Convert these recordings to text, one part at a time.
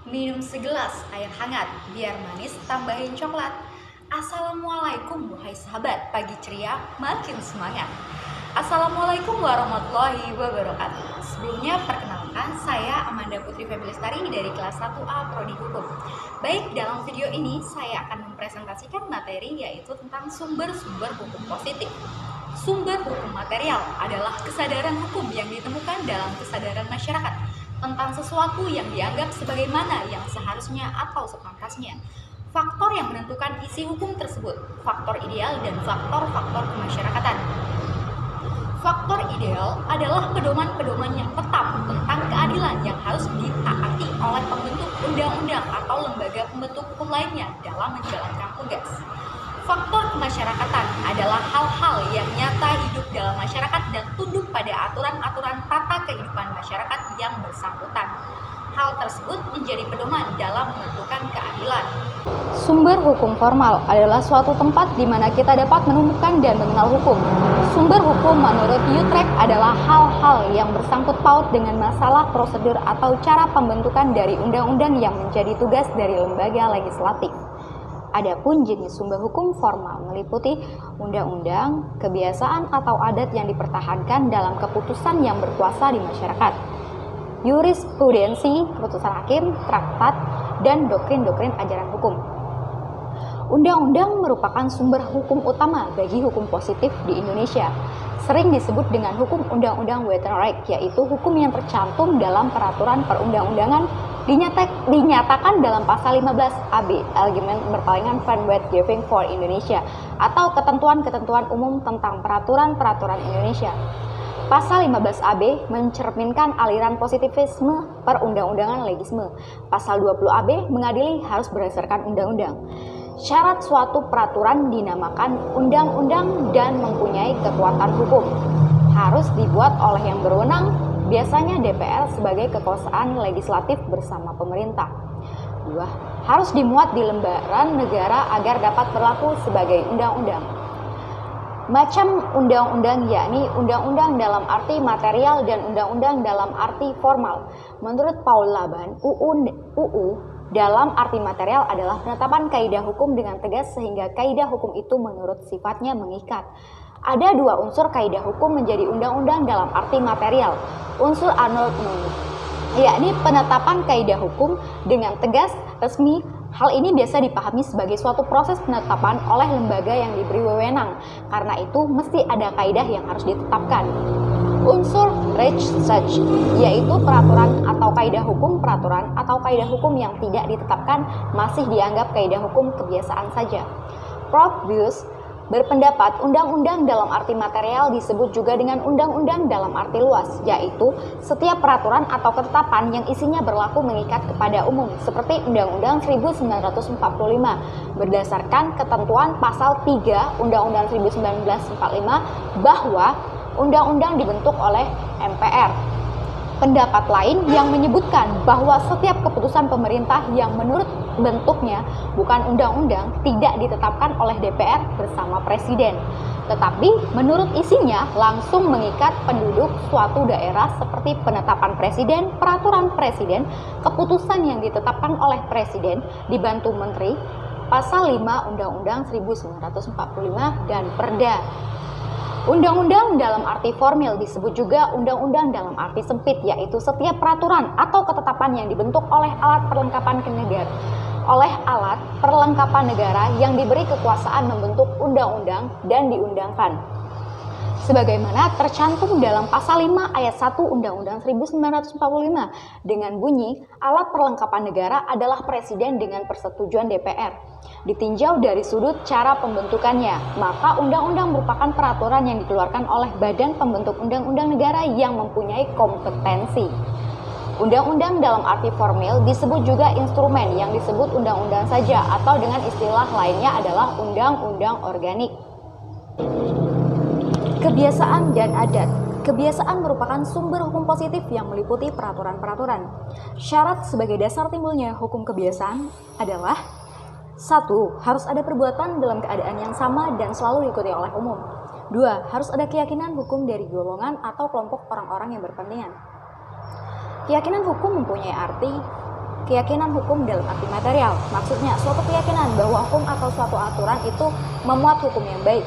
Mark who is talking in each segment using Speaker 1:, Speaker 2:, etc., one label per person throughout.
Speaker 1: Minum segelas air hangat, biar manis tambahin coklat. Assalamualaikum wahai sahabat, pagi ceria makin semangat. Assalamualaikum warahmatullahi wabarakatuh. Sebelumnya perkenalkan, saya Amanda Putri Febilestari dari kelas 1A Prodi Hukum. Baik, dalam video ini saya akan mempresentasikan materi yaitu tentang sumber-sumber hukum positif. Sumber hukum material adalah kesadaran hukum yang ditemukan dalam kesadaran masyarakat tentang sesuatu yang dianggap sebagaimana yang seharusnya atau sepantasnya. Faktor yang menentukan isi hukum tersebut, faktor ideal dan faktor-faktor kemasyarakatan. Faktor ideal adalah pedoman-pedoman yang tetap tentang keadilan yang harus ditaati oleh pembentuk undang-undang atau lembaga pembentuk hukum lainnya dalam menjalankan tugas. Faktor kemasyarakatan adalah hal-hal yang nyata hidup dalam masyarakat dan tunduk pada aturan-aturan tata kehidupan masyarakat yang bersangkutan. Hal tersebut menjadi pedoman dalam menentukan keadilan.
Speaker 2: Sumber hukum formal adalah suatu tempat di mana kita dapat menemukan dan mengenal hukum. Sumber hukum menurut Utrecht adalah hal-hal yang bersangkut paut dengan masalah prosedur atau cara pembentukan dari undang-undang yang menjadi tugas dari lembaga legislatif. Adapun jenis sumber hukum formal meliputi undang-undang, kebiasaan atau adat yang dipertahankan dalam keputusan yang berkuasa di masyarakat, jurisprudensi, keputusan hakim, traktat, dan doktrin-doktrin ajaran hukum. Undang-undang merupakan sumber hukum utama bagi hukum positif di Indonesia. Sering disebut dengan hukum undang-undang Wetenrecht, yaitu hukum yang tercantum dalam peraturan perundang-undangan dinyatakan dalam pasal 15 AB Algemeen Berpalingan van Wetgeving for Indonesia atau ketentuan-ketentuan umum tentang peraturan-peraturan Indonesia. Pasal 15 AB mencerminkan aliran positivisme perundang-undangan legisme. Pasal 20 AB mengadili harus berdasarkan undang-undang. Syarat suatu peraturan dinamakan undang-undang dan mempunyai kekuatan hukum. Harus dibuat oleh yang berwenang, biasanya DPR sebagai kekuasaan legislatif bersama pemerintah. 2. Harus dimuat di lembaran negara agar dapat berlaku sebagai undang-undang. Macam undang-undang yakni undang-undang dalam arti material dan undang-undang dalam arti formal. Menurut Paul Laban, UU dalam arti material adalah penetapan kaidah hukum dengan tegas sehingga kaidah hukum itu menurut sifatnya mengikat. Ada dua unsur kaidah hukum menjadi undang-undang dalam arti material. Unsur Arnold yakni penetapan kaidah hukum dengan tegas, resmi. Hal ini biasa dipahami sebagai suatu proses penetapan oleh lembaga yang diberi wewenang. Karena itu mesti ada kaidah yang harus ditetapkan. Unsur Rechtsstaat yaitu peraturan atau kaidah hukum. Peraturan atau kaidah hukum yang tidak ditetapkan masih dianggap kaidah hukum kebiasaan saja. Probius berpendapat undang-undang dalam arti material disebut juga dengan undang-undang dalam arti luas, yaitu setiap peraturan atau ketetapan yang isinya berlaku mengikat kepada umum, seperti Undang-Undang 1945 berdasarkan ketentuan pasal 3 Undang-Undang 1945 bahwa undang-undang dibentuk oleh MPR. Pendapat lain yang menyebutkan bahwa setiap keputusan pemerintah yang menurut bentuknya bukan undang-undang tidak ditetapkan oleh DPR bersama Presiden, tetapi menurut isinya langsung mengikat penduduk suatu daerah seperti penetapan Presiden, peraturan Presiden, keputusan yang ditetapkan oleh Presiden dibantu Menteri, pasal 5 Undang-Undang 1945 dan Perda. Undang-undang dalam arti formil disebut juga undang-undang dalam arti sempit, yaitu setiap peraturan atau ketetapan yang dibentuk oleh alat perlengkapan negara yang diberi kekuasaan membentuk undang-undang dan diundangkan. Sebagaimana tercantum dalam pasal 5 ayat 1 Undang-Undang 1945 dengan bunyi alat perlengkapan negara adalah Presiden dengan persetujuan DPR. Ditinjau dari sudut cara pembentukannya, maka undang-undang merupakan peraturan yang dikeluarkan oleh badan pembentuk undang-undang negara yang mempunyai kompetensi. Undang-undang dalam arti formil disebut juga instrumen yang disebut undang-undang saja atau dengan istilah lainnya adalah undang-undang organik. Kebiasaan dan adat. Kebiasaan merupakan sumber hukum positif yang meliputi peraturan-peraturan. Syarat sebagai dasar timbulnya hukum kebiasaan adalah 1. Harus ada perbuatan dalam keadaan yang sama dan selalu diikuti oleh umum. 2. Harus ada keyakinan hukum dari golongan atau kelompok orang-orang yang berkepentingan. Keyakinan hukum mempunyai arti keyakinan hukum dalam arti material. Maksudnya, suatu keyakinan bahwa hukum atau suatu aturan itu memuat hukum yang baik.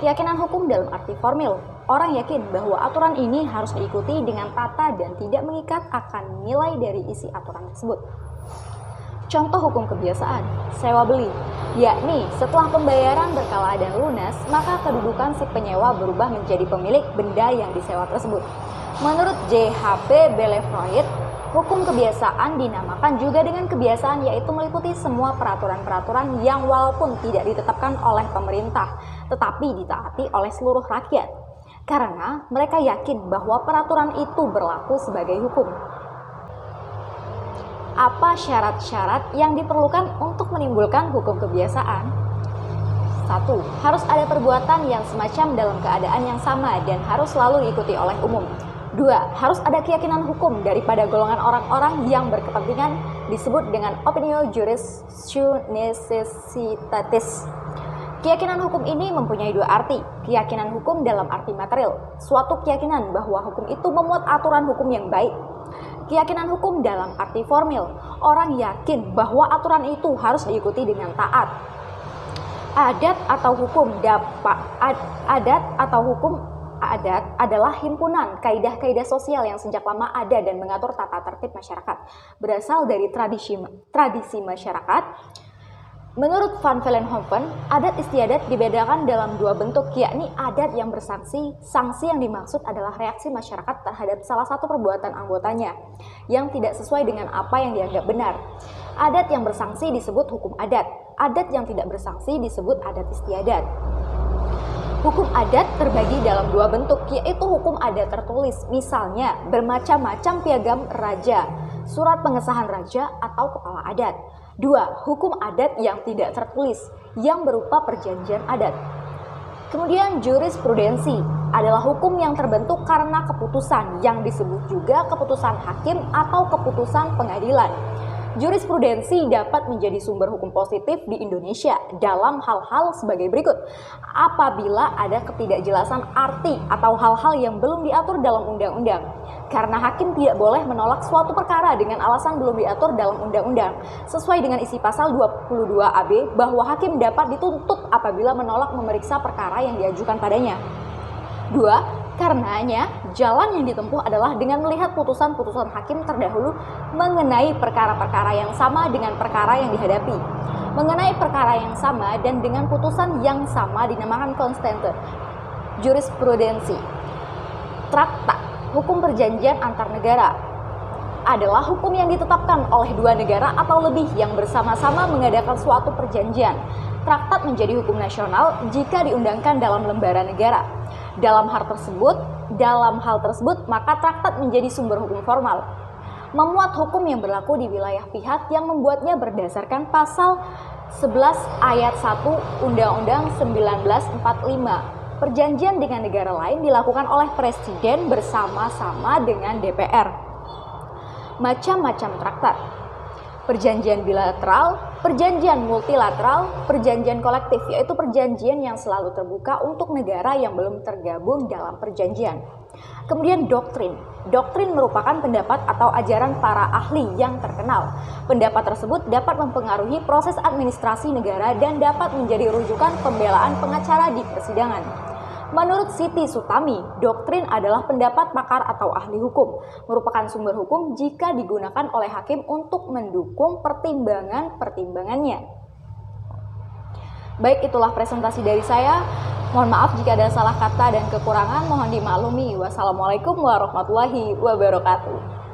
Speaker 2: Keyakinan hukum dalam arti formil. Orang yakin bahwa aturan ini harus diikuti dengan tata dan tidak mengikat akan nilai dari isi aturan tersebut. Contoh hukum kebiasaan, sewa beli, yakni setelah pembayaran berkala dan lunas, maka kedudukan si penyewa berubah menjadi pemilik benda yang disewa tersebut. Menurut J.H.P. Bellevoet, hukum kebiasaan dinamakan juga dengan kebiasaan, yaitu meliputi semua peraturan-peraturan yang walaupun tidak ditetapkan oleh pemerintah, tetapi ditaati oleh seluruh rakyat. Karena mereka yakin bahwa peraturan itu berlaku sebagai hukum. Apa syarat-syarat yang diperlukan untuk menimbulkan hukum kebiasaan? 1. Harus ada perbuatan yang semacam dalam keadaan yang sama dan harus selalu diikuti oleh umum. 2. Harus ada keyakinan hukum daripada golongan orang-orang yang berkepentingan, disebut dengan opinio juris necessitatis. Keyakinan hukum ini mempunyai dua arti. Keyakinan hukum dalam arti material, suatu keyakinan bahwa hukum itu memuat aturan hukum yang baik. Keyakinan hukum dalam arti formil, orang yakin bahwa aturan itu harus diikuti dengan taat. Adat atau hukum adat adalah himpunan kaidah-kaidah sosial yang sejak lama ada dan mengatur tata tertib masyarakat, berasal dari tradisi masyarakat. Menurut Van Vollenhoven, adat istiadat dibedakan dalam dua bentuk, yakni adat yang bersanksi. Sanksi yang dimaksud adalah reaksi masyarakat terhadap salah satu perbuatan anggotanya yang tidak sesuai dengan apa yang dianggap benar. Adat yang bersanksi disebut hukum adat. Adat yang tidak bersanksi disebut adat istiadat. Hukum adat terbagi dalam dua bentuk, yaitu hukum adat tertulis, misalnya bermacam-macam piagam raja, surat pengesahan raja atau kepala adat. 2. Hukum adat yang tidak tertulis, yang berupa perjanjian adat. Kemudian jurisprudensi adalah hukum yang terbentuk karena keputusan, yang disebut juga keputusan hakim atau keputusan pengadilan. Jurisprudensi dapat menjadi sumber hukum positif di Indonesia dalam hal-hal sebagai berikut. Apabila ada ketidakjelasan arti atau hal-hal yang belum diatur dalam undang-undang. Karena hakim tidak boleh menolak suatu perkara dengan alasan belum diatur dalam undang-undang. Sesuai dengan isi pasal 22 AB bahwa hakim dapat dituntut apabila menolak memeriksa perkara yang diajukan padanya. 2. Karenanya, jalan yang ditempuh adalah dengan melihat putusan-putusan hakim terdahulu mengenai perkara-perkara yang sama dengan perkara yang dihadapi. Mengenai perkara yang sama dan dengan putusan yang sama dinamakan konstante. Jurisprudensi. Traktat, hukum perjanjian antar negara, adalah hukum yang ditetapkan oleh dua negara atau lebih yang bersama-sama mengadakan suatu perjanjian. Traktat menjadi hukum nasional jika diundangkan dalam lembaran negara. Dalam hal tersebut, maka traktat menjadi sumber hukum formal. Memuat hukum yang berlaku di wilayah pihak yang membuatnya berdasarkan pasal 11 ayat 1 Undang-Undang 1945. Perjanjian dengan negara lain dilakukan oleh Presiden bersama-sama dengan DPR. Macam-macam traktat. Perjanjian bilateral, perjanjian multilateral, perjanjian kolektif, yaitu perjanjian yang selalu terbuka untuk negara yang belum tergabung dalam perjanjian. Kemudian doktrin. Doktrin merupakan pendapat atau ajaran para ahli yang terkenal. Pendapat tersebut dapat mempengaruhi proses administrasi negara dan dapat menjadi rujukan pembelaan pengacara di persidangan. Menurut Siti Sutami, doktrin adalah pendapat pakar atau ahli hukum, merupakan sumber hukum jika digunakan oleh hakim untuk mendukung pertimbangannya. Baik, itulah presentasi dari saya. Mohon maaf jika ada salah kata dan kekurangan, mohon dimaklumi. Wassalamualaikum warahmatullahi wabarakatuh.